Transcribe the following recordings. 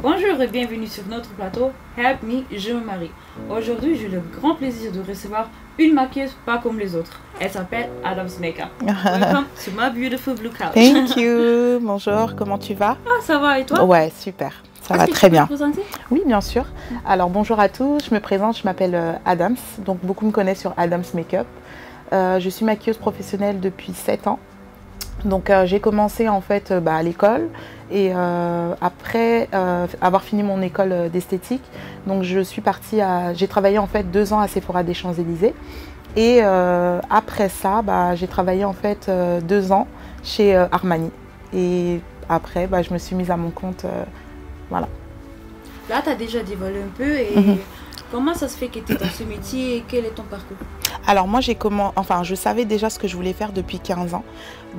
Bonjour et bienvenue sur notre plateau Help Me, je me marie. Aujourd'hui, j'ai le grand plaisir de recevoir une maquilleuse pas comme les autres. Elle s'appelle Adams Makeup. Welcome to my beautiful blue couch. Thank you. Bonjour, comment tu vas? Ah, ça va et toi? Ouais, super. Ça va très bien. Tu peux te présenter? Oui, bien sûr. Alors, bonjour à tous. Je me présente, je m'appelle Adams. Donc, beaucoup me connaissent sur Adams Makeup. Je suis maquilleuse professionnelle depuis 7 ans. Donc, j'ai commencé en fait à l'école et après avoir fini mon école d'esthétique, donc je suis partie j'ai travaillé en fait 2 ans à Sephora des Champs-Élysées et après ça, j'ai travaillé en fait 2 ans chez Armani et après, je me suis mise à mon compte, voilà. Là, tu as déjà dévoilé un peu et comment ça se fait que tu es dans ce métier et quel est ton parcours? Alors moi, je savais déjà ce que je voulais faire depuis 15 ans.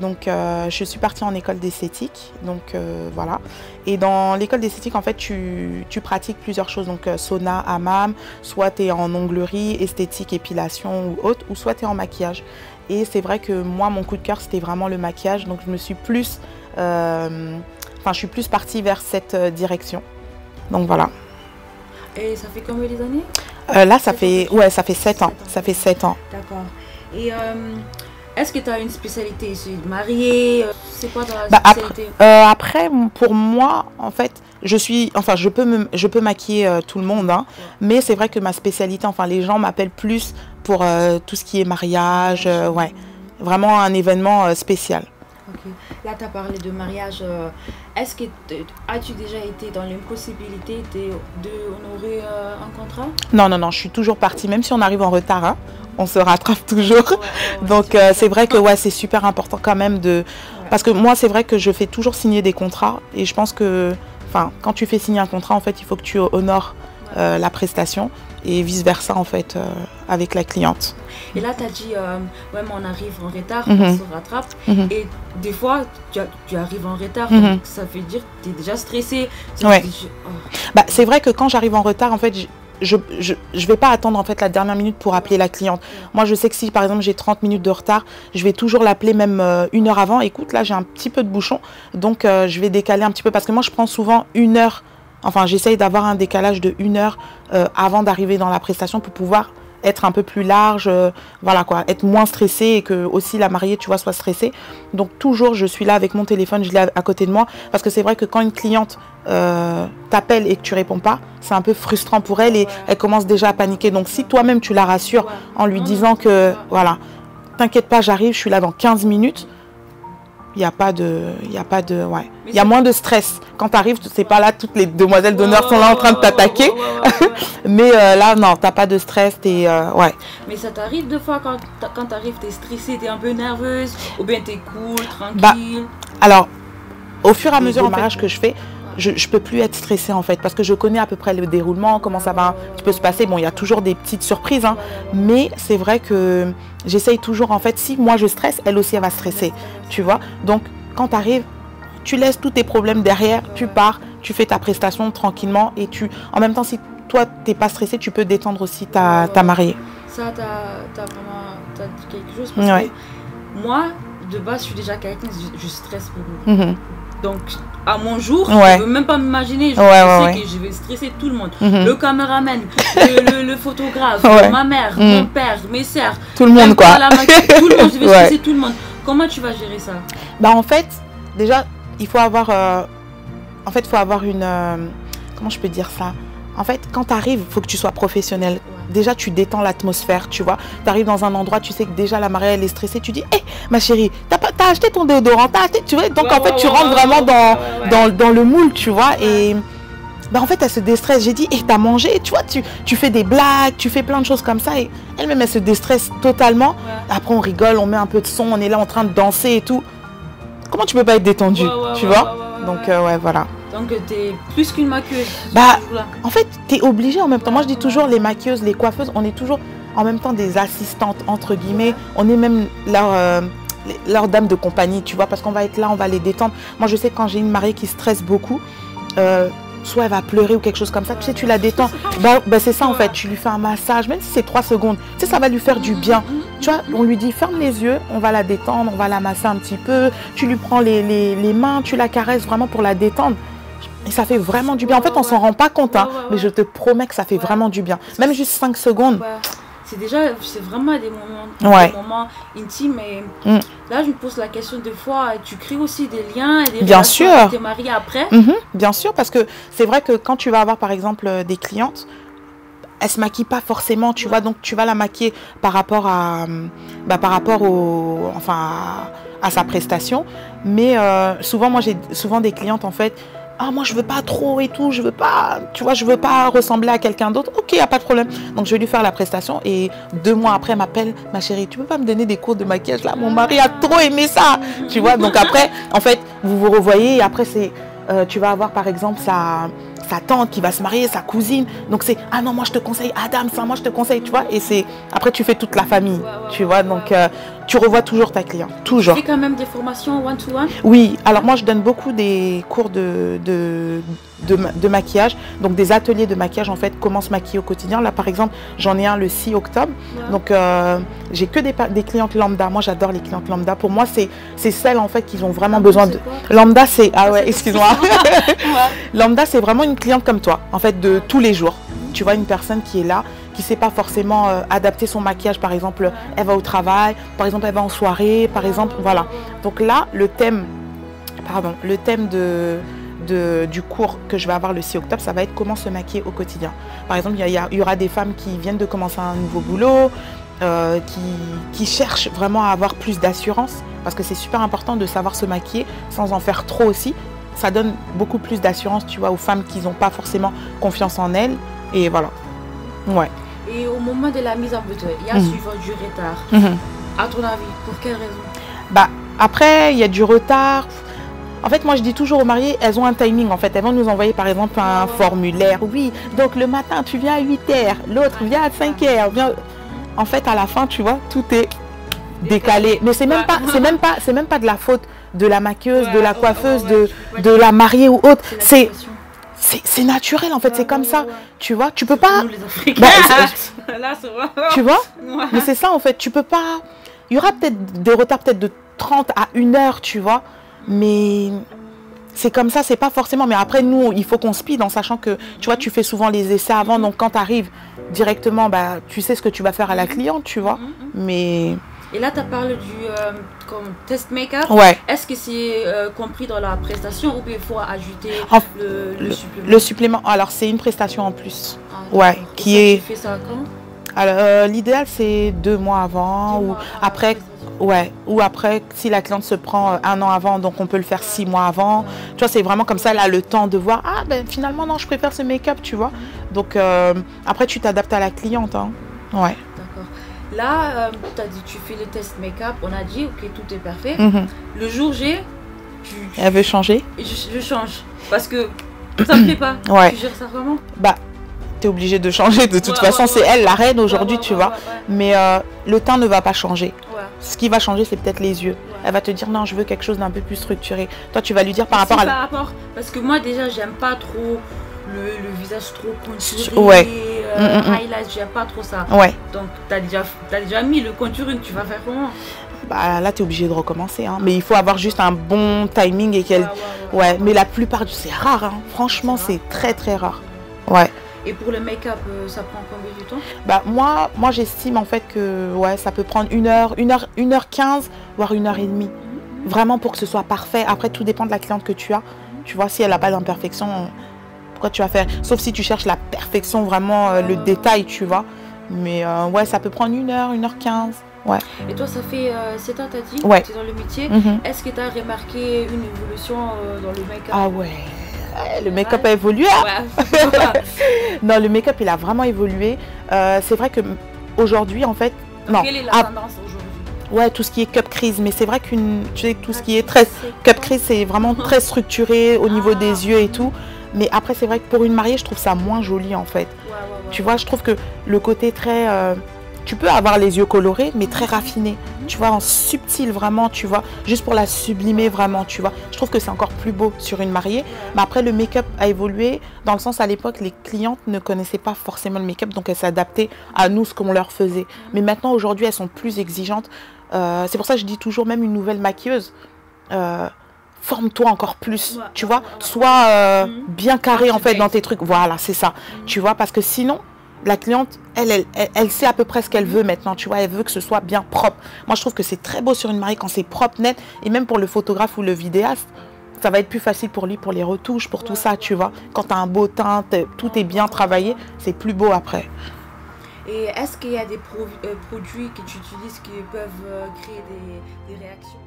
Donc je suis partie en école d'esthétique. Donc voilà. Et dans l'école d'esthétique, en fait, tu pratiques plusieurs choses. Donc sauna, hammam, soit tu es en onglerie, esthétique, épilation ou autre, ou soit tu es en maquillage. Et c'est vrai que moi, mon coup de cœur, c'était vraiment le maquillage. Donc je me suis plus, je suis plus partie vers cette direction. Donc voilà. Et ça fait combien d'années? Là, ça fait 7 ans. Ça fait 7 ans. D'accord. Et est-ce que tu as une spécialité ici? Mariée? C'est quoi ta spécialité? Après, pour moi, en fait, je peux maquiller tout le monde, hein, mais c'est vrai que ma spécialité, les gens m'appellent plus pour tout ce qui est mariage, ouais, vraiment un événement spécial. Okay. Là, tu as parlé de mariage. Est-ce que as-tu déjà été dans l'impossibilité d'honorer un contrat? Non, je suis toujours partie, même si on arrive en retard, hein, on se rattrape toujours. Donc, c'est vrai que c'est super important quand même de... Parce que moi, c'est vrai que je fais toujours signer des contrats et je pense que, quand tu fais signer un contrat, en fait, il faut que tu honores la prestation et vice-versa, en fait, avec la cliente. Et là, tu as dit, mais on arrive en retard, on se rattrape. Et des fois, tu arrives en retard, donc ça veut dire que tu es déjà stressé. Ouais. C'est vrai que quand j'arrive en retard, en fait, je vais pas attendre en fait la dernière minute pour appeler la cliente. Moi, je sais que si, par exemple, j'ai 30 minutes de retard, je vais toujours l'appeler même 1 heure avant. Écoute, là, j'ai un petit peu de bouchon, donc je vais décaler un petit peu parce que moi, je prends souvent 1 heure. J'essaye d'avoir un décalage de 1 heure avant d'arriver dans la prestation pour pouvoir être un peu plus large, voilà quoi, être moins stressée et que aussi la mariée, tu vois, soit stressée. Donc toujours, je suis là avec mon téléphone, je l'ai à côté de moi parce que c'est vrai que quand une cliente t'appelle et que tu réponds pas, c'est un peu frustrant pour elle et elle commence déjà à paniquer. Donc si toi-même tu la rassures en lui disant que voilà, t'inquiète pas, j'arrive, je suis là dans 15 minutes. Il y a moins de stress. Quand tu arrives, c'est pas là, toutes les demoiselles d'honneur sont là en train de t'attaquer. Mais là, non, t'as pas de stress, ouais. Mais ça t'arrive deux fois quand tu arrives, t'es stressée, t'es un peu nerveuse, ou bien t'es cool, tranquille? Alors, au fur et à mesure du mariage que je fais, je peux plus être stressée en fait, parce que je connais à peu près le déroulement, comment ça va peut se passer. Bon, il y a toujours des petites surprises, hein, mais c'est vrai que j'essaye toujours, en fait, si moi je stresse, elle aussi elle va stresser, tu vois. Donc, quand tu arrives, tu laisses tous tes problèmes derrière, tu pars, tu fais ta prestation tranquillement et en même temps, si toi t'es pas stressé, tu peux détendre aussi ta mariée. Ça, t'as dit quelque chose parce que moi, de base, je suis déjà quelqu'un, je stresse beaucoup. Donc, à mon jour, je ne veux même pas m'imaginer, je sais que je vais stresser tout le monde. Le caméraman, le photographe, ma mère, mon père, mes sœurs. Tout le monde, quoi. Tout le monde, je vais stresser tout le monde. Comment tu vas gérer ça? En fait, déjà, il faut avoir, une... comment je peux dire ça? En fait, quand tu arrives, il faut que tu sois professionnel. Déjà, tu détends l'atmosphère, tu vois. Tu arrives dans un endroit, tu sais que déjà la mariée, elle est stressée. Tu dis, hé, ma chérie, t'as acheté ton déodorant, tu vois. Donc, en fait, tu rentres vraiment dans le moule, tu vois. Et en fait, elle se déstresse. J'ai dit, hé, t'as mangé, tu vois, tu fais des blagues, tu fais plein de choses comme ça. Et elle-même, elle se déstresse totalement. Après, on rigole, on met un peu de son, on est là en train de danser et tout. Comment tu peux pas être détendue, tu vois? Donc, voilà. Donc, tu es plus qu'une maquilleuse. En fait, tu es obligée en même temps. Moi, je dis toujours, les maquilleuses, les coiffeuses, on est toujours en même temps des assistantes, entre guillemets. On est même leur dame de compagnie, tu vois, parce qu'on va être là, on va les détendre. Moi, je sais que quand j'ai une mariée qui stresse beaucoup, soit elle va pleurer ou quelque chose comme ça, tu sais, tu la détends. C'est ça, en fait. Tu lui fais un massage, même si c'est 3 secondes. Tu sais, ça va lui faire du bien. Tu vois, on lui dit, ferme les yeux, on va la détendre, on va la masser un petit peu. Tu lui prends les mains, tu la caresses vraiment pour la détendre. Et ça fait vraiment du bien. En fait, on s'en rend pas compte, hein, mais je te promets que ça fait vraiment du bien. Même juste 5 secondes. C'est vraiment des moments intimes. Et là, je me pose la question des fois, tu crées aussi des liens et des relations avec tes maris après. Bien sûr, parce que c'est vrai que quand tu vas avoir, par exemple, des clientes, elle se maquille pas forcément, tu vois, donc tu vas la maquiller par rapport à, à sa prestation. Mais souvent, moi, j'ai souvent des clientes, en fait, ah, moi, je veux pas trop et tout, je veux pas, tu vois, je veux pas ressembler à quelqu'un d'autre. Ok, y a pas de problème. Donc, je vais lui faire la prestation et 2 mois après, elle m'appelle, ma chérie, tu peux pas me donner des cours de maquillage là? Mon mari a trop aimé ça, tu vois. Donc, après, en fait, vous vous revoyez et après, c'est, tu vas avoir, par exemple, sa tante qui va se marier, sa cousine. Donc, c'est, ah non, moi, je te conseille Adam, ça, moi, je te conseille, tu vois. Et c'est, après, tu fais toute la famille, tu vois. Donc, tu revois toujours ta cliente, toujours. Tu fais quand même des formations one-to-one? Oui, alors moi je donne beaucoup des cours de maquillage, donc des ateliers de maquillage en fait, comment se maquiller au quotidien. Là par exemple, j'en ai un le 6 octobre, donc j'ai que des clientes lambda. Moi j'adore les clientes lambda, pour moi c'est celles en fait qui ont vraiment besoin de... Lambda c'est... Ah ouais, excuse-moi. Lambda c'est vraiment une cliente comme toi, en fait de tous les jours. Tu vois, une personne qui est là, qui ne sait pas forcément adapter son maquillage, par exemple, elle va au travail, par exemple, elle va en soirée, par exemple, voilà. Donc là, le thème du cours que je vais avoir le 6 octobre, ça va être comment se maquiller au quotidien. Par exemple, il y aura des femmes qui viennent de commencer un nouveau boulot, qui cherchent vraiment à avoir plus d'assurance, parce que c'est super important de savoir se maquiller sans en faire trop aussi. Ça donne beaucoup plus d'assurance, tu vois, aux femmes qui n'ont pas forcément confiance en elles. Et voilà. Ouais. Et au moment de la mise en bouteille, il y a souvent du retard. À ton avis, pour quelle raison? Bah, après, il y a du retard. En fait, moi, je dis toujours aux mariés, elles ont un timing. En fait, elles vont nous envoyer, par exemple, un formulaire. Oui, donc le matin, tu viens à 8h. L'autre vient à 5h. En fait, à la fin, tu vois, tout est décalé. Mais c'est même pas de la faute de la maquilleuse, de la coiffeuse, de la mariée ou autre. C'est naturel en fait, c'est comme ça. Tu vois, tu peux pas. Nous, les Africains. Là, tu vois, mais c'est ça en fait, tu peux pas. Il y aura peut-être des retards peut-être de 30 à 1 heure, tu vois, mais c'est comme ça, c'est pas forcément. Mais après, nous, il faut qu'on speed en sachant que, tu vois, tu fais souvent les essais avant, donc quand tu arrives directement, bah, tu sais ce que tu vas faire à la cliente, tu vois. Mais. Et là, tu as parlé du comme test make-up. Ouais. Est-ce que c'est compris dans la prestation ou bien il faut ajouter le supplément? Le supplément, alors c'est une prestation en plus. Ah, ouais. Qui est... Tu fais ça quand? Alors, l'idéal, c'est 2 mois avant ou après. Ouais, ou après, si la cliente se prend 1 an avant, donc on peut le faire 6 mois avant. Tu vois, c'est vraiment comme ça, elle a le temps de voir, ah ben finalement, non, je préfère ce make-up, tu vois. Donc, après, tu t'adaptes à la cliente. Hein. Ouais. D'accord. Là, tu as dit, tu fais le test make-up, on a dit, ok, tout est parfait. Le jour J, elle veut changer? Je change, parce que ça me plaît pas. Ouais. Tu gères ça comment? Bah, tu es obligé de changer, de toute façon, c'est elle la reine aujourd'hui, tu vois. Mais le teint ne va pas changer. Ce qui va changer, c'est peut-être les yeux. Elle va te dire, non, je veux quelque chose d'un peu plus structuré. Toi, tu vas lui dire par rapport à... Parce que moi, déjà, j'aime pas trop le visage trop contouré, highlight, j'aime pas trop ça. Ouais. Donc, t'as déjà mis le contouring, tu vas faire comment? Bah, là, tu es obligé de recommencer. Hein. Mais il faut avoir juste un bon timing et qu'elle... Ouais, mais la plupart du... C'est rare, hein. Franchement, c'est très, très rare. Ouais. Et pour le make-up, ça prend combien de temps? Bah, moi j'estime en fait que ouais, ça peut prendre 1h15, voire 1h30. Vraiment pour que ce soit parfait. Après, tout dépend de la cliente que tu as. Tu vois, si elle n'a pas d'imperfection, pourquoi tu vas faire? Sauf si tu cherches la perfection, vraiment le détail, tu vois. Mais ouais, ça peut prendre 1h, 1h15. Ouais. Et toi, ça fait 7 ans, t'as dit? Ouais. Tu es dans le métier. Est-ce que tu as remarqué une évolution dans le make-up? Ah ouais. Le make-up a évolué. Non, le make-up, il a vraiment évolué. C'est vrai qu'aujourd'hui, en fait... Donc, quelle est la tendance aujourd'hui? Ouais, tout ce qui est cup crease. Mais c'est vrai que tout ce qui est très... Cup crease, c'est vraiment très structuré au niveau des yeux et tout. Mais après, c'est vrai que pour une mariée, je trouve ça moins joli, en fait. Tu vois, je trouve que le côté très... tu peux avoir les yeux colorés, mais très raffinés. Tu vois, en subtil vraiment, tu vois. Juste pour la sublimer vraiment, tu vois. Je trouve que c'est encore plus beau sur une mariée. Mais après, le make-up a évolué. Dans le sens, à l'époque, les clientes ne connaissaient pas forcément le make-up. Donc, elles s'adaptaient à nous, ce qu'on leur faisait. Mais maintenant, aujourd'hui, elles sont plus exigeantes. C'est pour ça que je dis toujours, même une nouvelle maquilleuse... forme-toi encore plus, tu vois. Sois bien carré en fait dans tes trucs. Voilà, c'est ça, tu vois, parce que sinon, la cliente, elle sait à peu près ce qu'elle veut maintenant, tu vois. Elle veut que ce soit bien propre. Moi, je trouve que c'est très beau sur une mariée quand c'est propre, net. Et même pour le photographe ou le vidéaste, ça va être plus facile pour lui, pour les retouches, pour tout ça, tu vois. Quand tu as un beau teint, tout est bien travaillé, c'est plus beau après. Et est-ce qu'il y a des produits que tu utilises qui peuvent créer des réactions?